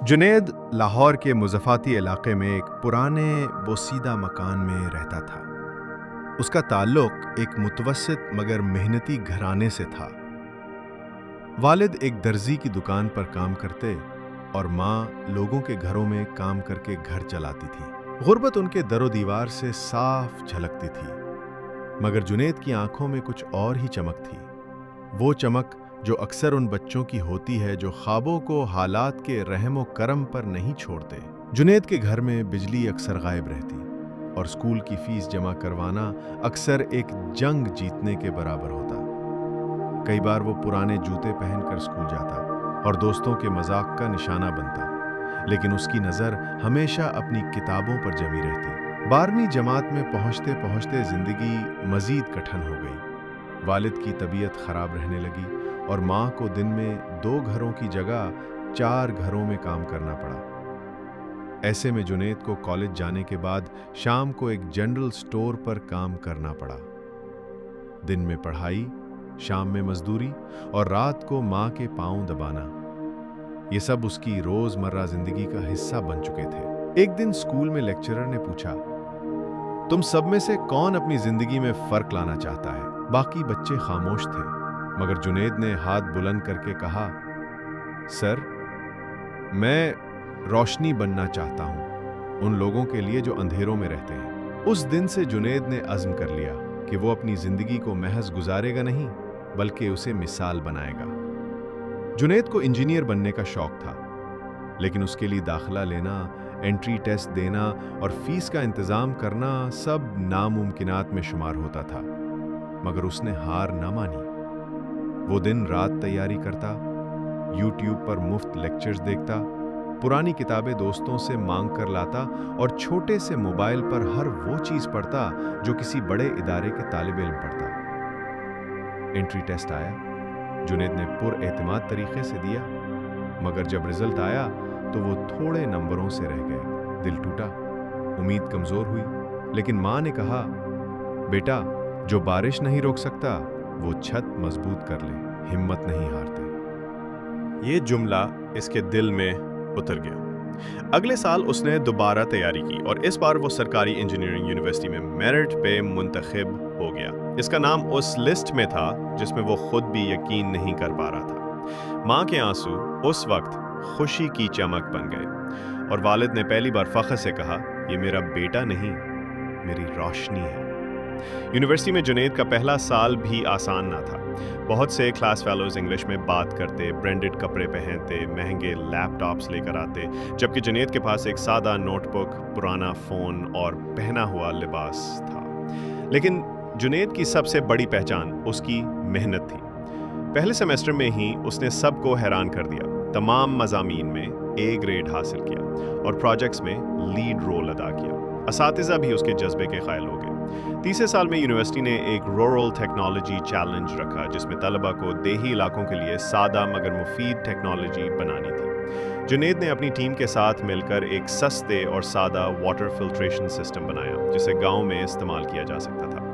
جنید لاہور کے مضافاتی علاقے میں ایک پرانے بوسیدہ مکان میں رہتا تھا۔ اس کا تعلق ایک متوسط مگر محنتی گھرانے سے تھا۔ والد ایک درزی کی دکان پر کام کرتے اور ماں لوگوں کے گھروں میں کام کر کے گھر چلاتی تھی۔ غربت ان کے در و دیوار سے صاف جھلکتی تھی، مگر جنید کی آنکھوں میں کچھ اور ہی چمک تھی۔ وہ چمک جو اکثر ان بچوں کی ہوتی ہے جو خوابوں کو حالات کے رحم و کرم پر نہیں چھوڑتے۔ جنید کے گھر میں بجلی اکثر غائب رہتی اور اسکول کی فیس جمع کروانا اکثر ایک جنگ جیتنے کے برابر ہوتا۔ کئی بار وہ پرانے جوتے پہن کر اسکول جاتا اور دوستوں کے مذاق کا نشانہ بنتا، لیکن اس کی نظر ہمیشہ اپنی کتابوں پر جمی رہتی۔ 12ویں جماعت میں پہنچتے پہنچتے زندگی مزید کٹھن ہو گئی۔ والد کی طبیعت خراب رہنے لگی اور ماں کو دن میں 2 گھروں کی جگہ 4 گھروں میں کام کرنا پڑا۔ ایسے میں جنید کو کالج جانے کے بعد شام کو ایک جنرل سٹور پر کام کرنا پڑا۔ دن میں پڑھائی، شام میں مزدوری اور رات کو ماں کے پاؤں دبانا، یہ سب اس کی روزمرہ زندگی کا حصہ بن چکے تھے۔ ایک دن اسکول میں لیکچرر نے پوچھا، تم سب میں سے کون اپنی زندگی میں فرق لانا چاہتا ہے؟ باقی بچے خاموش تھے، مگر جنید نے ہاتھ بلند کر کے کہا، سر، میں روشنی بننا چاہتا ہوں، ان لوگوں کے لیے جو اندھیروں میں رہتے ہیں۔ اس دن سے جنید نے عزم کر لیا کہ وہ اپنی زندگی کو محض گزارے گا نہیں، بلکہ اسے مثال بنائے گا۔ جنید کو انجینئر بننے کا شوق تھا، لیکن اس کے لیے داخلہ لینا، انٹری ٹیسٹ دینا اور فیس کا انتظام کرنا سب ناممکنات میں شمار ہوتا تھا، مگر اس نے ہار نہ مانی۔ وہ دن رات تیاری کرتا، یوٹیوب پر مفت لیکچرز دیکھتا، پرانی کتابیں دوستوں سے مانگ کر لاتا اور چھوٹے سے موبائل پر ہر وہ چیز پڑھتا جو کسی بڑے ادارے کے طالب علم پڑھتا۔ انٹری ٹیسٹ آیا، جنید نے پر اعتماد طریقے سے دیا، مگر جب رزلٹ آیا تو وہ تھوڑے نمبروں سے رہ گئے۔ دل ٹوٹا، امید کمزور ہوئی، لیکن ماں نے کہا، بیٹا، جو بارش نہیں روک سکتا وہ چھت مضبوط کر لے، ہمت نہیں ہارتے۔ یہ جملہ اس کے دل میں اتر گیا۔ اگلے سال اس نے دوبارہ تیاری کی اور اس بار وہ سرکاری انجینئرنگ یونیورسٹی میں میرٹ پہ منتخب ہو گیا۔ اس کا نام اس لسٹ میں تھا جس میں وہ خود بھی یقین نہیں کر پا رہا تھا۔ ماں کے آنسو اس وقت خوشی کی چمک بن گئے اور والد نے پہلی بار فخر سے کہا، یہ میرا بیٹا نہیں، میری روشنی ہے۔ یونیورسٹی میں جنید کا پہلا سال بھی آسان نہ تھا۔ بہت سے کلاس فیلوز انگلش میں بات کرتے، برانڈڈ کپڑے پہنتے، مہنگے لیپ ٹاپس لے کر آتے، جبکہ جنید کے پاس ایک سادہ نوٹ بک، پرانا فون اور پہنا ہوا لباس تھا۔ لیکن جنید کی سب سے بڑی پہچان اس کی محنت تھی۔ پہلے سیمسٹر میں ہی اس نے سب کو حیران کر دیا۔ تمام مضامین میں A گریڈ حاصل کیا اور پروجیکٹس میں لیڈ رول ادا کیا۔ اساتذہ بھی اس کے جذبے کے قائل ہو گئے۔ تیسرے سال میں یونیورسٹی نے ایک رورل ٹیکنالوجی چیلنج رکھا، جس میں طلبہ کو دیہی علاقوں کے لیے سادہ مگر مفید ٹیکنالوجی بنانی تھی۔ جنید نے اپنی ٹیم کے ساتھ مل کر ایک سستے اور سادہ واٹر فلٹریشن سسٹم بنایا جسے گاؤں میں استعمال کیا جا سکتا تھا۔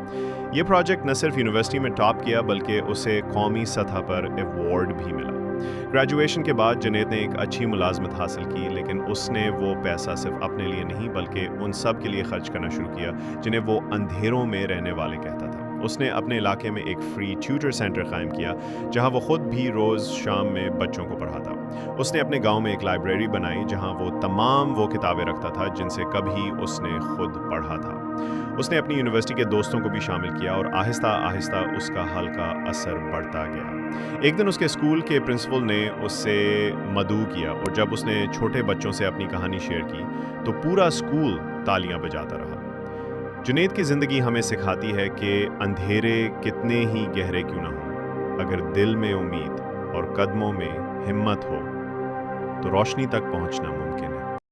یہ پروجیکٹ نہ صرف یونیورسٹی میں ٹاپ کیا بلکہ اسے قومی سطح پر ایوارڈ بھی ملا۔ گریجویشن کے بعد جنید نے ایک اچھی ملازمت حاصل کی، لیکن اس نے وہ پیسہ صرف اپنے لیے نہیں بلکہ ان سب کے لیے خرچ کرنا شروع کیا جنہیں وہ اندھیروں میں رہنے والے کہتا تھا۔ اس نے اپنے علاقے میں ایک فری ٹیوٹر سینٹر قائم کیا جہاں وہ خود بھی روز شام میں بچوں کو پڑھاتا۔ اس نے اپنے گاؤں میں ایک لائبریری بنائی جہاں وہ تمام وہ کتابیں رکھتا تھا جن سے کبھی اس نے خود پڑھا تھا۔ اس نے اپنی یونیورسٹی کے دوستوں کو بھی شامل کیا اور آہستہ آہستہ اس کا ہلکا اثر بڑھتا گیا۔ ایک دن اس کے اسکول کے پرنسپل نے اس سے مدعو کیا اور جب اس نے چھوٹے بچوں سے اپنی کہانی شیئر کی تو پورا اسکول تالیاں بجاتا رہا۔ جنید کی زندگی ہمیں سکھاتی ہے کہ اندھیرے کتنے ہی گہرے کیوں نہ ہوں، اگر دل میں امید اور قدموں میں ہمت ہو تو روشنی تک پہنچنا ممکن ہے۔